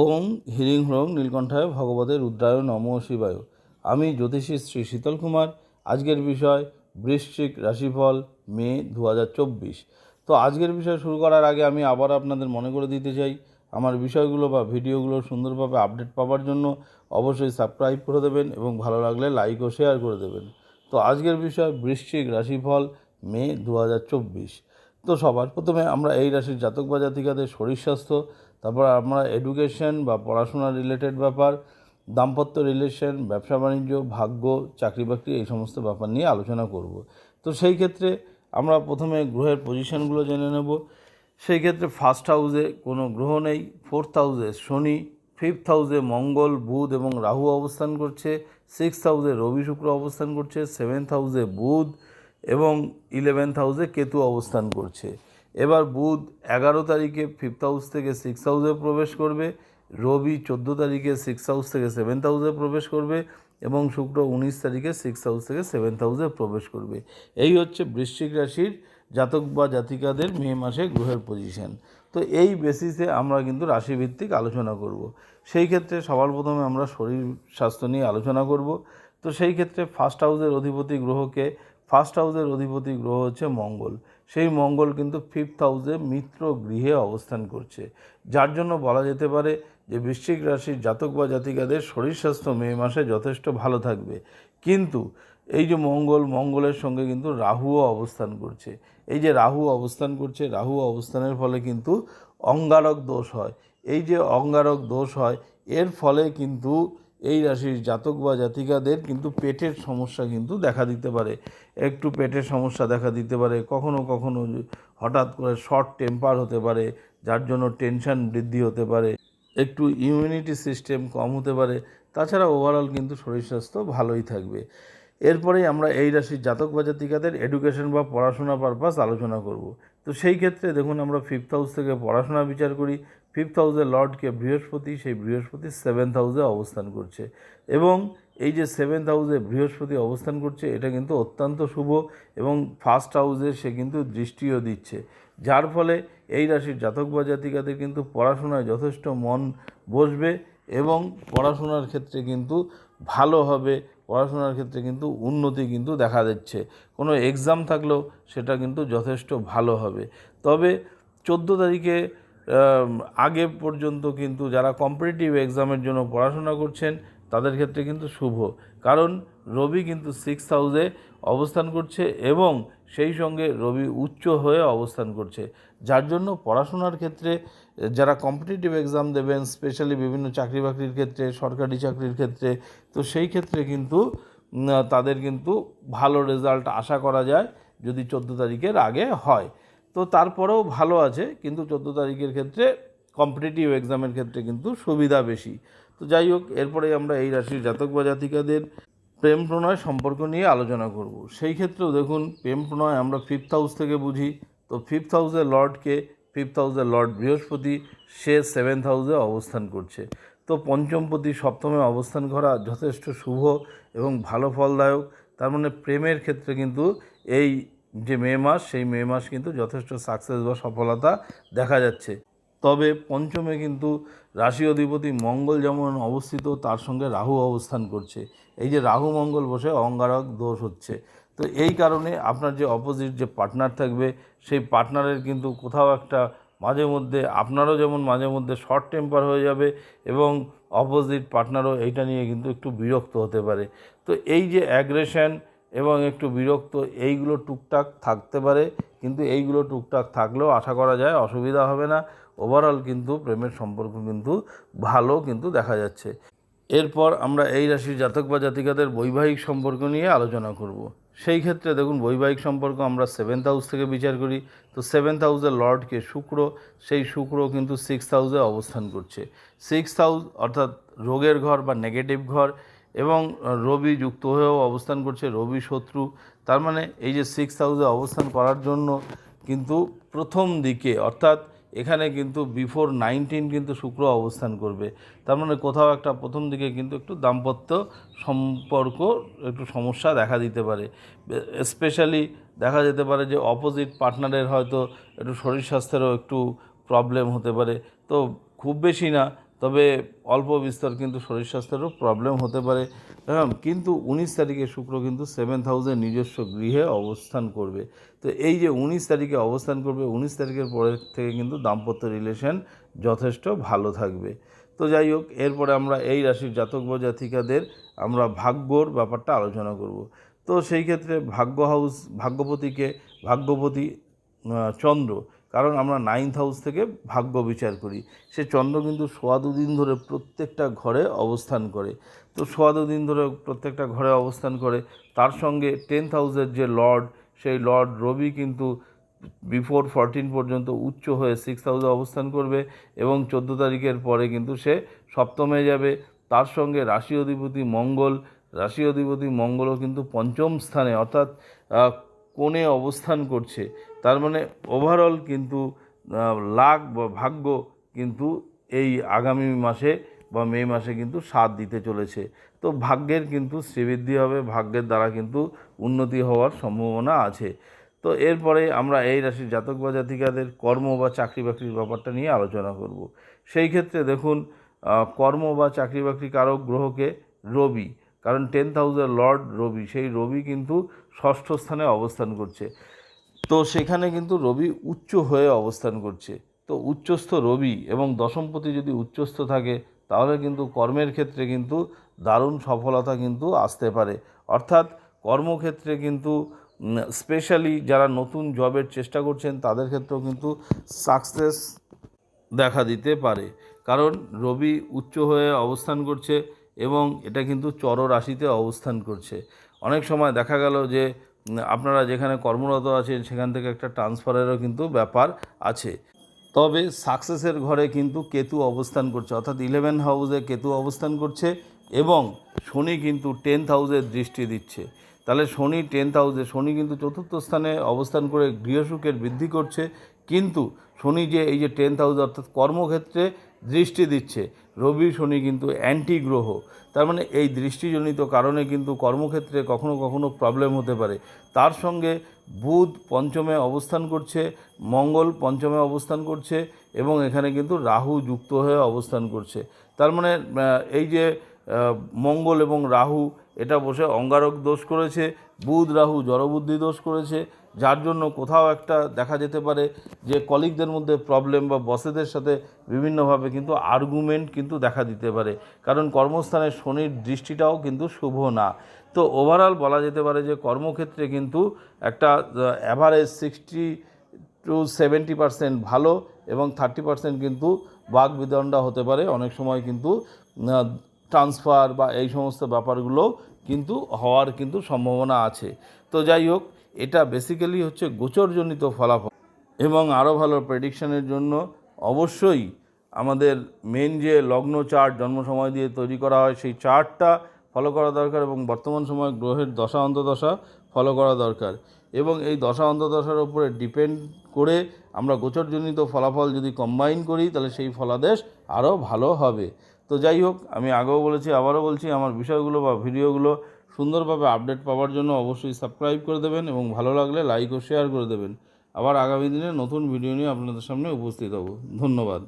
ওং হিরিং হ্রং নীলকণ্ঠায় ভগবতে রুদ্রায় নমঃ শিবায়। আমি জ্যোতিষী শ্রী শীতল কুমার। আজকের বিষয় বৃশ্চিক রাশিফল মে 2024। তো আজকের বিষয় শুরু করার আগে আমি আবার আপনাদের মনে করে দিতে চাই, আমার বিষয়গুলো বা ভিডিওগুলো সুন্দরভাবে আপডেট পাওয়ার জন্য অবশ্যই সাবস্ক্রাইব করে দেবেন এবং ভালো লাগলে লাইক ও শেয়ার করে দেবেন। তো আজকের বিষয় বৃশ্চিক রাশিফল মে 2024। তো সবার প্রথমে আমরা এই রাশির জাতক বা জাতিকাদের শরীর স্বাস্থ্য, তারপর আমরা এডুকেশন বা পড়াশোনা রিলেটেড ব্যাপার, দাম্পত্য রিলেশন, ব্যবসা বাণিজ্য, ভাগ্য, চাকরি বাকরি, এই সমস্ত ব্যাপার নিয়ে আলোচনা করব। তো সেই ক্ষেত্রে আমরা প্রথমে গ্রহের পজিশনগুলো জেনে নেব। সেই ক্ষেত্রে ফার্স্ট হাউসে কোনো গ্রহ নেই, ফোর্থ হাউসে শনি, ফিফথ হাউসে মঙ্গল, বুধ এবং রাহু অবস্থান করছে, সিক্সথ হাউসে রবি শুক্র অবস্থান করছে, সেভেন্থ হাউসে বুধ এবং ইলেভেন্থ হাউসে কেতু অবস্থান করছে। এবার বুধ 11 তারিখে ফিফথ হাউস থেকে সিক্স হাউসে প্রবেশ করবে, রবি 14 তারিখে সিক্স হাউস থেকে সেভেন্থ হাউসে প্রবেশ করবে এবং শুক্র 19 তারিখে সিক্স হাউস থেকে সেভেন্থ হাউসে প্রবেশ করবে। এই হচ্ছে বৃশ্চিক রাশির জাতক বা জাতিকাদের মে মাসে গ্রহের পজিশন। তো এই বেসিসে আমরা কিন্তু রাশিভিত্তিক আলোচনা করব। সেই ক্ষেত্রে সবার প্রথমে আমরা শরীর স্বাস্থ্য নিয়ে আলোচনা করব। তো সেই ক্ষেত্রে ফার্স্ট হাউসের অধিপতি গ্রহকে, ফার্স্ট হাউসের অধিপতি গ্রহ হচ্ছে মঙ্গল। সেই মঙ্গল কিন্তু ফিফথ হাউসে মিত্র গৃহে অবস্থান করছে, যার জন্য বলা যেতে পারে যে বৃশ্চিক রাশির জাতক বা জাতিকাদের শরীর স্বাস্থ্য মে মাসে যথেষ্ট ভালো থাকবে। কিন্তু এই যে মঙ্গলের সঙ্গে কিন্তু রাহুও অবস্থান করছে। এই যে রাহু অবস্থান করছে, রাহু অবস্থানের ফলে কিন্তু অঙ্গারক দোষ হয়। এই যে অঙ্গারক দোষ হয়, এর ফলে কিন্তু এই রাশির জাতক বা জাতিকাদের কিন্তু পেটের সমস্যা কিন্তু দেখা দিতে পারে। একটু পেটের সমস্যা দেখা দিতে পারে, কখনো কখনো হঠাৎ করে শর্ট টেম্পার হতে পারে, যার জন্য টেনশন বৃদ্ধি হতে পারে, একটু ইমিউনিটি সিস্টেম কম হতে পারে। তাছাড়া ওভারঅল কিন্তু শরীর স্বাস্থ্য ভালোই থাকবে। এরপরেই আমরা এই রাশির জাতক বা জাতিকাদের এডুকেশন বা পড়াশোনা পারপাস আলোচনা করব। তো সেই ক্ষেত্রে দেখুন, আমরা ফিফথ হাউস থেকে পড়াশোনা বিচার করি। ফিফথ হাউসের লর্ডকে বৃহস্পতি, সেই বৃহস্পতি সেভেন্থ হাউসে অবস্থান করছে এবং এই যে সেভেন্থ হাউসে বৃহস্পতি অবস্থান করছে, এটা কিন্তু অত্যন্ত শুভ এবং ফার্স্ট হাউসে সে কিন্তু দৃষ্টিও দিচ্ছে, যার ফলে এই রাশির জাতক বা জাতিকাদের কিন্তু পড়াশোনায় যথেষ্ট মন বসবে এবং পড়াশোনার ক্ষেত্রে কিন্তু ভালো হবে। পড়াশোনার ক্ষেত্রে কিন্তু উন্নতি কিন্তু দেখা যাচ্ছে। কোনো এক্সাম থাকলেও সেটা কিন্তু যথেষ্ট ভালো হবে। তবে 14 তারিখে আগে পর্যন্ত কিন্তু যারা কম্পিটিটিভ এক্সামের জন্য পড়াশোনা করছেন তাদের ক্ষেত্রে কিন্তু শুভ, কারণ রবি কিন্তু সিক্স হাউসে অবস্থান করছে এবং সেই সঙ্গে রবি উচ্চ হয়ে অবস্থান করছে, যার জন্য পড়াশোনার ক্ষেত্রে যারা কম্পিটিটিভ এক্সাম দেবেন, স্পেশালি বিভিন্ন চাকরি বাকরির ক্ষেত্রে, সরকারি চাকরির ক্ষেত্রে, তো সেই ক্ষেত্রে কিন্তু তাদের কিন্তু ভালো রেজাল্ট আশা করা যায় যদি 14 তারিখের আগে হয়। তো তারপরেও ভালো আছে, কিন্তু 14 তারিখের ক্ষেত্রে কম্পিটিটিভ এক্সামের ক্ষেত্রে কিন্তু সুবিধা বেশি। তো যাই হোক, এরপরে আমরা এই রাশির জাতক বা জাতিকাদের প্রেম প্রণয় সম্পর্ক নিয়ে আলোচনা করব। সেই ক্ষেত্রেও দেখুন, প্রেম প্রণয় আমরা ফিফথ হাউস থেকে বুঝি। তো ফিফথ হাউসের লর্ডকে, ফিফথ হাউসের লর্ড বৃহস্পতি, সে সেভেন্থ হাউসে অবস্থান করছে। তো পঞ্চমপতি সপ্তমে অবস্থান করা যথেষ্ট শুভ এবং ভালো ফলদায়ক। তার মানে প্রেমের ক্ষেত্রে কিন্তু এই যে মে মাস, সেই মে মাস কিন্তু যথেষ্ট সাকসেস বা সফলতা দেখা যাচ্ছে। তবে পঞ্চমে কিন্তু রাশি অধিপতি মঙ্গল যেমন অবস্থিত, তার সঙ্গে রাহু অবস্থান করছে। এই যে রাহু মঙ্গল বসে অঙ্গারক দোষ হচ্ছে। তো এই কারণে আপনার যে অপোজিট যে পার্টনার থাকবে, সেই পার্টনারের কিন্তু কোথাও একটা মাঝে মধ্যে, আপনারও যেমন মাঝে মধ্যে শর্ট টেম্পার হয়ে যাবে এবং অপোজিট পার্টনারও এইটা নিয়ে কিন্তু একটু বিরক্ত হতে পারে। তো এই যে অ্যাগ্রেশন এবং একটু বিরক্ত, এইগুলো টুকটাক থাকতে পারে, কিন্তু এইগুলো টুকটাক থাকলেও আশা করা যায় অসুবিধা হবে না। ওভারঅল কিন্তু প্রেমের সম্পর্ক কিন্তু ভালো কিন্তু দেখা যাচ্ছে। এরপর আমরা এই রাশির জাতক বা জাতিকাদের বৈবাহিক সম্পর্ক নিয়ে আলোচনা করব। সেই ক্ষেত্রে দেখুন, বৈবাহিক সম্পর্ক আমরা সেভেন্থ হাউস থেকে বিচার করি। তো সেভেন্থ হাউসের লর্ডকে শুক্র, সেই শুক্র কিন্তু সিক্সথ হাউসে অবস্থান করছে। সিক্সথ হাউস অর্থাৎ রোগের ঘর বা নেগেটিভ ঘর, এবং রবি যুক্ত হয়েও অবস্থান করছে, রবি শত্রু। তার মানে এই যে সিক্সথ হাউসে অবস্থান করার জন্য কিন্তু প্রথম দিকে, অর্থাৎ এখানে কিন্তু বিফোর 19 কিন্তু শুক্র অবস্থান করবে। তার মানে কোথাও একটা প্রথম দিকে কিন্তু একটু দাম্পত্য সম্পর্ক একটু সমস্যা দেখা দিতে পারে। স্পেশালি দেখা যেতে পারে যে অপোজিট পার্টনারের হয়তো একটু শরীর স্বাস্থ্যেরও একটু প্রবলেম হতে পারে। তো খুব বেশি না, তবে অল্প বিস্তর কিন্তু শরীর স্বাস্থ্যেরও প্রবলেম হতে পারে। হ্যাঁ, কিন্তু 19 তারিখে শুক্র কিন্তু 7th হাউসের নিজস্ব গৃহে অবস্থান করবে। তো এই যে 19 তারিখে অবস্থান করবে, 19 তারিখের পরের থেকে কিন্তু দাম্পত্য রিলেশন যথেষ্ট ভালো থাকবে। তো যাই হোক, এরপরে আমরা এই রাশির জাতক বা জাতিকাদের আমরা ভাগ্যর ব্যাপারটা আলোচনা করব। তো সেই ক্ষেত্রে ভাগ্যপতি চন্দ্র, কারণ আমরা 9th হাউস থেকে ভাগ্য বিচার করি। সে চন্দ্র কিন্তু সোয়া দুদিন ধরে প্রত্যেকটা ঘরে অবস্থান করে। তো সোয়া দুদিন ধরে প্রত্যেকটা ঘরে অবস্থান করে, তার সঙ্গে 10th হাউসের যে লর্ড, সেই লর্ড রবি কিন্তু বিফোর 14 পর্যন্ত উচ্চ হয়ে 6th হাউসে অবস্থান করবে এবং 14 তারিখের পরে কিন্তু সে সপ্তমে যাবে। তার সঙ্গে রাশি অধিপতি মঙ্গলও কিন্তু পঞ্চম স্থানে অর্থাৎ কোণে অবস্থান করছে। তার মানে ওভারঅল কিন্তু লাক বা ভাগ্য কিন্তু এই আগামী মাসে বা মে মাসে কিন্তু সাথ দিতে চলেছে। তো ভাগ্যের কিন্তু শ্রীবৃদ্ধি হবে, ভাগ্যের দ্বারা কিন্তু উন্নতি হওয়ার সম্ভাবনা আছে। তো এরপরে আমরা এই রাশির জাতক বা জাতিকাদের কর্ম বা চাকরি বাকরির ব্যাপারটা নিয়ে আলোচনা করব। সেই ক্ষেত্রে দেখুন, কর্ম বা চাকরি বাকরি কারক গ্রহকে রবি, কারণ 10th হাউসের লর্ড রবি, সেই রবি কিন্তু ষষ্ঠ স্থানে অবস্থান করছে। তো সেখানে কিন্তু রবি উচ্চ হয়ে অবস্থান করছে। তো উচ্চস্থ রবি এবং দশমপতি যদি উচ্চস্থ থাকে, তাহলে কিন্তু কর্মের ক্ষেত্রে কিন্তু দারুণ সফলতা কিন্তু আসতে পারে। অর্থাৎ কর্মক্ষেত্রে কিন্তু স্পেশালি যারা নতুন জবের চেষ্টা করছেন তাদের ক্ষেত্রেও কিন্তু সাকসেস দেখা দিতে পারে, কারণ রবি উচ্চ হয়ে অবস্থান করছে এবং এটা কিন্তু চর রাশিতে অবস্থান করছে। অনেক সময় দেখা গেল যে আপনারা যেখানে কর্মরত আছেন সেখান থেকে একটা ট্রান্সফারেরও কিন্তু ব্যাপার আছে। তবে সাকসেসের ঘরে কিন্তু কেতু অবস্থান করছে, অর্থাৎ 11 হাউসে কেতু অবস্থান করছে এবং শনি কিন্তু 10th হাউসের দৃষ্টি দিচ্ছে। তাহলে শনি কিন্তু চতুর্থ স্থানে অবস্থান করে গৃহসুখের বৃদ্ধি করছে, কিন্তু শনি যে এই যে 10th হাউস অর্থাৎ কর্মক্ষেত্রে দৃষ্টি দিচ্ছে, রবি শনি কিন্তু অ্যান্টি গ্রহ। তার মানে এই দৃষ্টিজনিত কারণে কিন্তু কর্মক্ষেত্রে কখনো কখনো প্রবলেম হতে পারে। তার সঙ্গে বুধ পঞ্চমে অবস্থান করছে, মঙ্গল পঞ্চমে অবস্থান করছে এবং এখানে কিন্তু রাহু যুক্ত হয়ে অবস্থান করছে। তার মানে এই যে মঙ্গল এবং রাহু এটা বসে অঙ্গারক দোষ করেছে, বুধ রাহু জড়বুদ্ধি দোষ করেছে, যার জন্য কোথাও একটা দেখা যেতে পারে যে কলিগদের মধ্যে প্রবলেম বা বসেদের সাথে বিভিন্নভাবে কিন্তু আর্গুমেন্ট কিন্তু দেখা দিতে পারে, কারণ কর্মস্থানে শনির দৃষ্টিটাও কিন্তু শুভ না। তো ওভারঅল বলা যেতে পারে যে কর্মক্ষেত্রে কিন্তু একটা অ্যাভারেজ 60-70% ভালো এবং 30% কিন্তু বাক বিদণ্ডা হতে পারে। অনেক সময় কিন্তু ট্রান্সফার বা এই সমস্ত ব্যাপারগুলো কিন্তু হওয়ার কিন্তু সম্ভাবনা আছে। তো যাই হোক, এটা বেসিক্যালি হচ্ছে গোচরজনিত ফলাফল এবং আরও ভালো প্রেডিকশানের জন্য অবশ্যই আমাদের মেন যে লগ্ন চার্ট জন্ম সময় দিয়ে তৈরি করা হয় সেই চার্টটা ফলো করা দরকার এবং বর্তমান সময় গ্রহের দশা অন্তদশা ফলো করা দরকার। এবং এই দশা অন্তদশার উপরে ডিপেন্ড করে আমরা গোচরজনিত ফলাফল যদি কম্বাইন করি তাহলে সেই ফলাদেশ আরও ভালো হবে। তো যাই হোক, আমি আগেও বলেছি আবারও বলছি, আমার বিষয়গুলো বা ভিডিওগুলো সুন্দরভাবে আপডেট পাওয়ার জন্য অবশ্যই সাবস্ক্রাইব করে দেবেন এবং ভালো লাগলে লাইক ও শেয়ার করে দেবেন। আবার আগামী দিনে নতুন ভিডিও নিয়ে আপনাদের সামনে উপস্থিত হব। ধন্যবাদ।